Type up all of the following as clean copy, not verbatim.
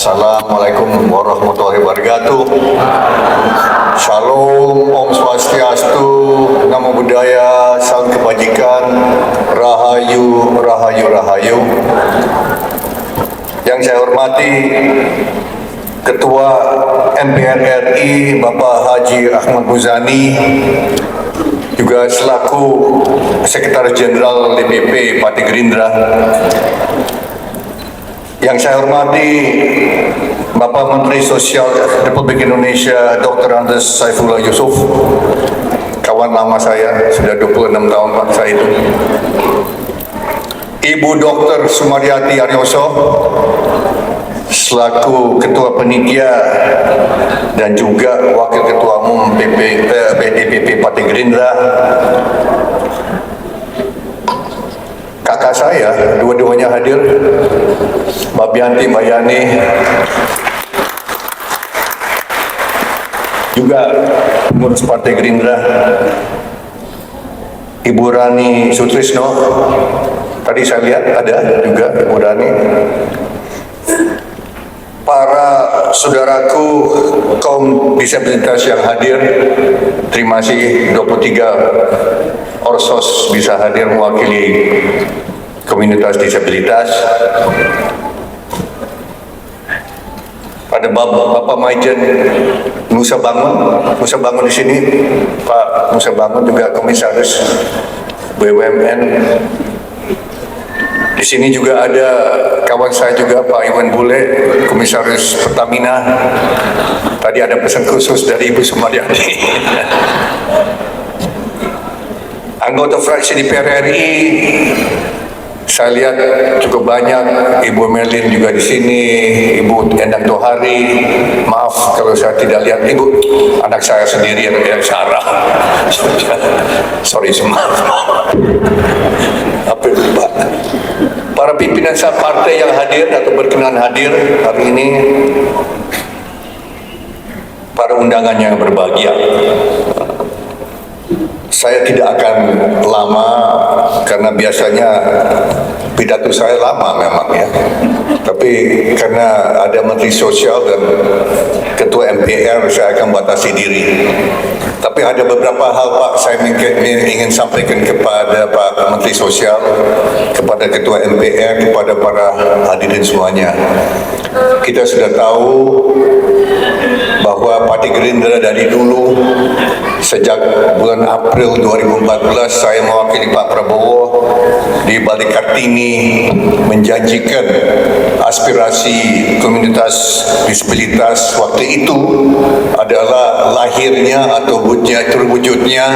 Assalamualaikum warahmatullahi wabarakatuh. Shalom, Om Swastiastu, Namo Buddhaya, Salam Kebajikan, Rahayu, Rahayu, Rahayu. Yang saya hormati Ketua MPR RI Bapak Haji Ahmad Muzani, juga selaku Sekretaris Jenderal DPP Partai Gerindra. Yang saya hormati Bapak Menteri Sosial Republik Indonesia Dr. Andes Saifullah Yusuf, kawan lama saya, sudah 26 tahun Pak saya itu. Ibu Dr. Sumaryati Aryoso selaku Ketua Panitia dan juga Wakil Ketua Umum DPP Partai Gerindra. Kakak saya, dua-duanya hadir, Mbak Bianti, Mbak Yani, juga pengurus Partai Gerindra, Ibu Rani Sutrisno, tadi saya lihat ada juga Ibu Rani, para saudaraku kaum disabilitas yang hadir, terima kasih 23 Orsos bisa hadir mewakili komunitas disabilitas. Pada Bapak Maijen Nusa Bangun di sini, Pak Nusa Bangun juga komisaris BUMN. Di sini juga ada kawan saya juga Pak Iwan Bule, komisaris Pertamina. Tadi ada pesan khusus dari Ibu Sumaryati. Anggota fraksi DPR RI, saya lihat cukup banyak. Ibu Melin juga di sini, Ibu Endang Tohari. Maaf kalau saya tidak lihat Ibu, anak saya sendiri yang Sarah. Sorry semua. Apa itu Pak? Para pimpinan partai yang hadir atau berkenan hadir hari ini, para undangan yang berbahagia. Saya tidak akan lama karena biasanya pidato saya lama memang ya. Tapi karena ada Menteri Sosial dan Ketua MPR, saya akan batasi diri. Tapi ada beberapa hal Pak saya ingin sampaikan kepada Pak Menteri Sosial, kepada Ketua MPR, kepada para hadirin semuanya. Kita sudah tahu bahwa Partai Gerindra dari dulu, sejak bulan April 2014 saya mewakili Pak Prabowo di Balai Kartini menjanjikan aspirasi komunitas disabilitas waktu itu adalah lahirnya atau terwujudnya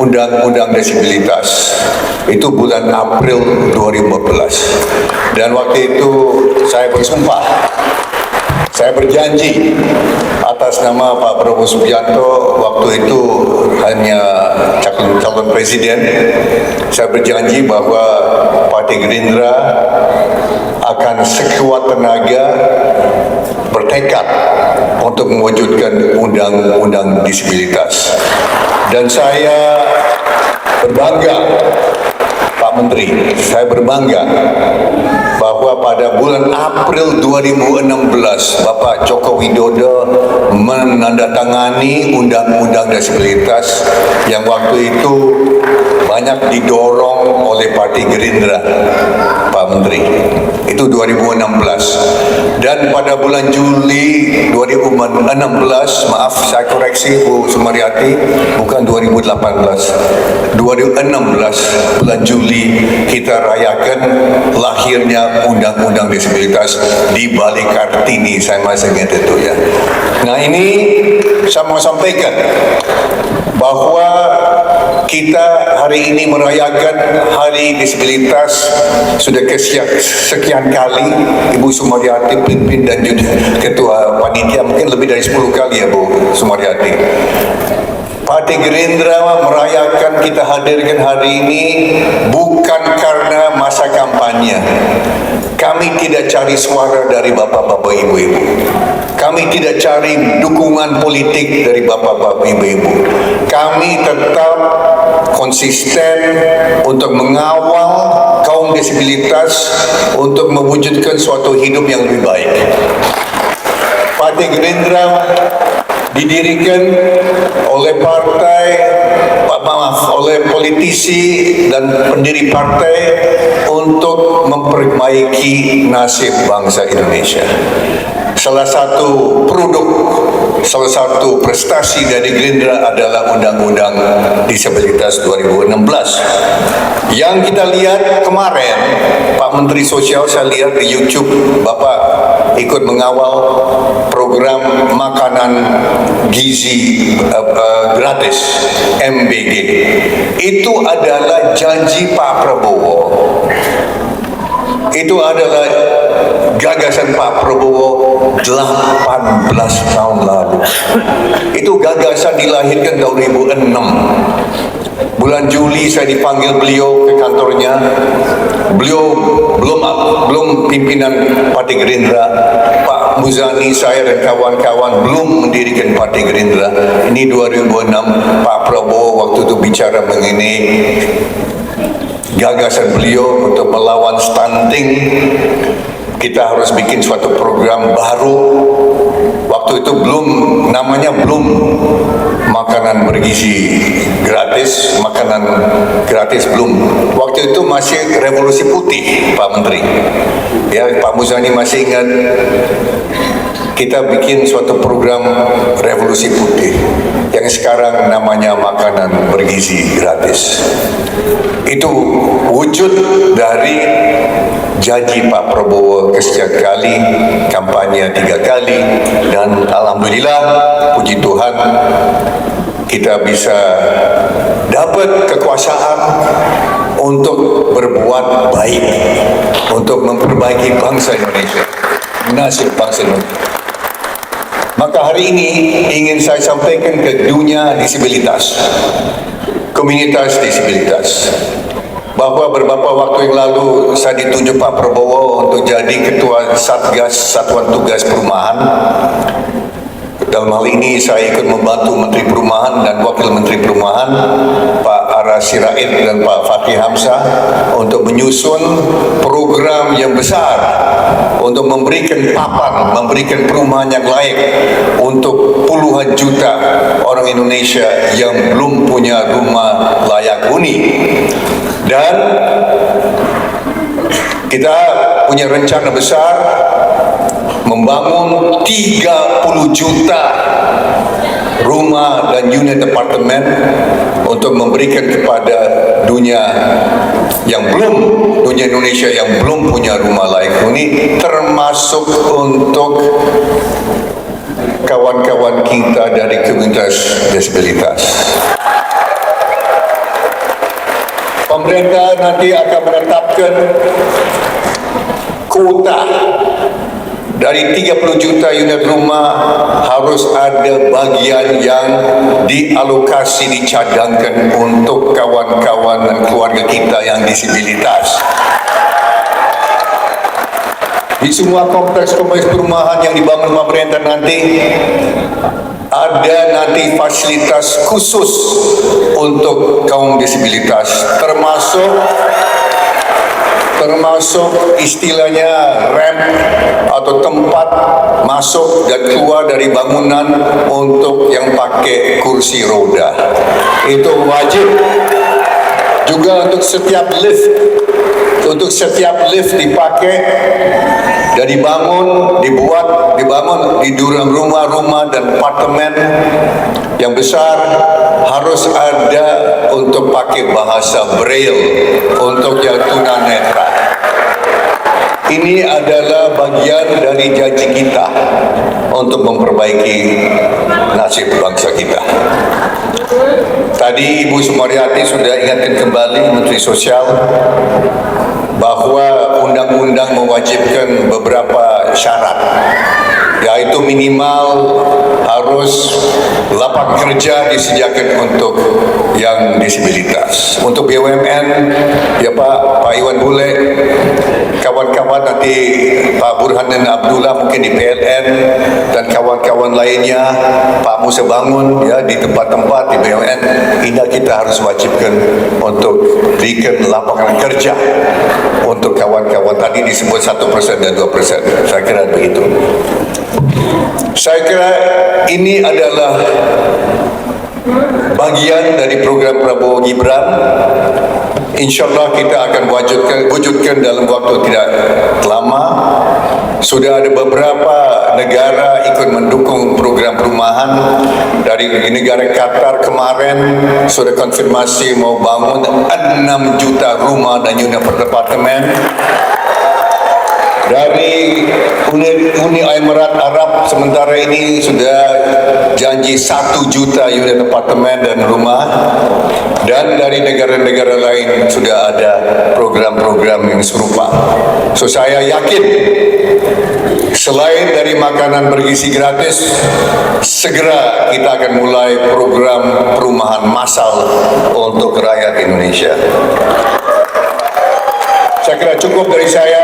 Undang-Undang Disabilitas. Itu bulan April 2014. Dan waktu itu saya bersumpah, saya berjanji atas nama Pak Prabowo Subianto, waktu itu hanya calon presiden, saya berjanji bahwa Partai Gerindra akan sekuat tenaga bertekad untuk mewujudkan undang-undang disabilitas. Dan saya berbangga, Pak Menteri, saya berbangga bahwa pada bulan April 2016 Bapak Joko Widodo menandatangani Undang-Undang Disabilitas yang waktu itu banyak didorong oleh Partai Gerindra, Pak Menteri. Itu 2016. Dan pada bulan Juli 2016, maaf saya koreksi Bu Sumaryati, bukan 2018, 2016 bulan Juli kita rayakan lahirnya Undang-Undang Disabilitas di Balai Kartini, saya masih ingat itu ya. Nah ini saya mau sampaikan bahwa kita hari ini merayakan Hari Disabilitas sudah sekian kali. Ibu Sumaryati pimpin dan juga Ketua Panitia mungkin lebih dari 10 kali ya Bu Sumaryati. Partai Gerindra merayakan, kita hadirkan hari ini bukan karena masa kampanye. Kami tidak cari suara dari bapak-bapak ibu-ibu. Kami tidak cari dukungan politik dari bapak-bapak ibu-ibu. Kami tetap konsisten untuk mengawal kaum disabilitas untuk mewujudkan suatu hidup yang lebih baik. Partai Gerindra didirikan oleh oleh politisi dan pendiri partai untuk memperbaiki nasib bangsa Indonesia. Salah satu produk, salah satu prestasi dari Gerindra adalah Undang-Undang Disabilitas 2016. Yang kita lihat kemarin, Pak Menteri Sosial, saya lihat di YouTube, Bapak ikut mengawal program makanan gizi gratis MBG. Itu adalah janji Pak Prabowo. Itu adalah gagasan Pak Prabowo 18 tahun lalu. Itu gagasan dilahirkan 2006. Bulan Juli saya dipanggil beliau ke kantornya. Beliau belum pimpinan Partai Gerindra. Pak Muzani, saya dan kawan-kawan belum mendirikan Partai Gerindra. Ini 2006. Pak Prabowo waktu itu bicara mengenai gagasan beliau untuk melawan stunting. Kita harus bikin suatu program baru. Waktu itu namanya belum makanan bergizi gratis, makanan gratis belum. Waktu itu masih revolusi putih, Pak Menteri. Ya, Pak Muzani masih ingat. Kita bikin suatu program revolusi putih yang sekarang namanya makanan bergizi gratis. Itu wujud dari janji Pak Prabowo kesekian kali, kampanye 3 kali, dan alhamdulillah, puji Tuhan, kita bisa dapat kekuasaan untuk berbuat baik, untuk memperbaiki bangsa Indonesia, nasib bangsa Indonesia. Maka hari ini ingin saya sampaikan ke dunia disabilitas, komunitas disabilitas, bahwa beberapa waktu yang lalu saya ditunjuk Pak Prabowo untuk jadi Ketua Satgas Satuan Tugas Perumahan. Dalam hal ini saya ikut membantu Menteri Perumahan dan Wakil Menteri Perumahan Pak Ara Sirait dan Pak Fakih Hamzah untuk menyusun program yang besar untuk memberikan papan, memberikan perumahan yang layak untuk puluhan juta orang Indonesia yang belum punya rumah layak huni. Dan kita punya rencana besar membangun 30 juta rumah dan unit apartemen untuk memberikan kepada dunia Indonesia yang belum punya rumah layak huni, termasuk untuk kawan-kawan kita dari komunitas disabilitas. Pemerintah nanti akan menetapkan kuota dari 30 juta unit rumah, harus ada bagian yang dialokasi, dicadangkan untuk kawan-kawan dan keluarga kita yang disabilitas. Di semua kompleks perumahan yang dibangun pemerintah nanti ada nanti fasilitas khusus untuk kaum disabilitas, termasuk istilahnya ramp atau tempat masuk dan keluar dari bangunan untuk yang pakai kursi roda. Itu wajib. Juga untuk setiap lift dipakai dan dibangun di dalam rumah-rumah dan apartemen yang besar harus ada untuk pakai bahasa Braille untuk yang tunanetra. Ini adalah bagian dari janji kita untuk memperbaiki nasib bangsa kita. Tadi Ibu Sumaryati sudah ingatkan kembali, Menteri Sosial, bahwa undang-undang mewajibkan beberapa syarat, yaitu minimal harus lapangan kerja disediakan untuk yang disabilitas. Untuk BUMN, ya Pak Iwan Bule, kawan-kawan nanti Pak Burhanuddin Abdullah mungkin di PLN dan kawan-kawan lainnya, Pak Musa Bangun ya di tempat-tempat di BUMN, ini kita harus wajibkan untuk berikan lapangan kerja untuk kawan-kawan tadi disebut 1% dan 2%. Saya kira begitu. Saya kira ini adalah bagian dari program Prabowo Gibran. InsyaAllah kita akan wujudkan dalam waktu tidak lama. Sudah ada beberapa negara ikut mendukung program perumahan. Dari negara Qatar kemarin sudah konfirmasi mau bangun 6 juta rumah dan unit apartemen. Dari Uni Emirat Arab sementara ini sudah janji 1 juta unit apartemen dan rumah, dan dari negara-negara lain sudah ada program-program yang serupa. So saya yakin selain dari makanan bergizi gratis, segera kita akan mulai program perumahan massal untuk rakyat Indonesia. Saya kira cukup dari saya.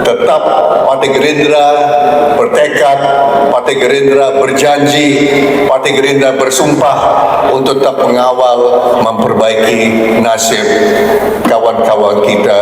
Tetap Partai Gerindra bertekad, Partai Gerindra berjanji, Partai Gerindra bersumpah untuk tetap mengawal, memperbaiki nasib kawan-kawan kita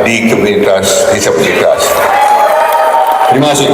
di komunitas disabilitas. Terima kasih.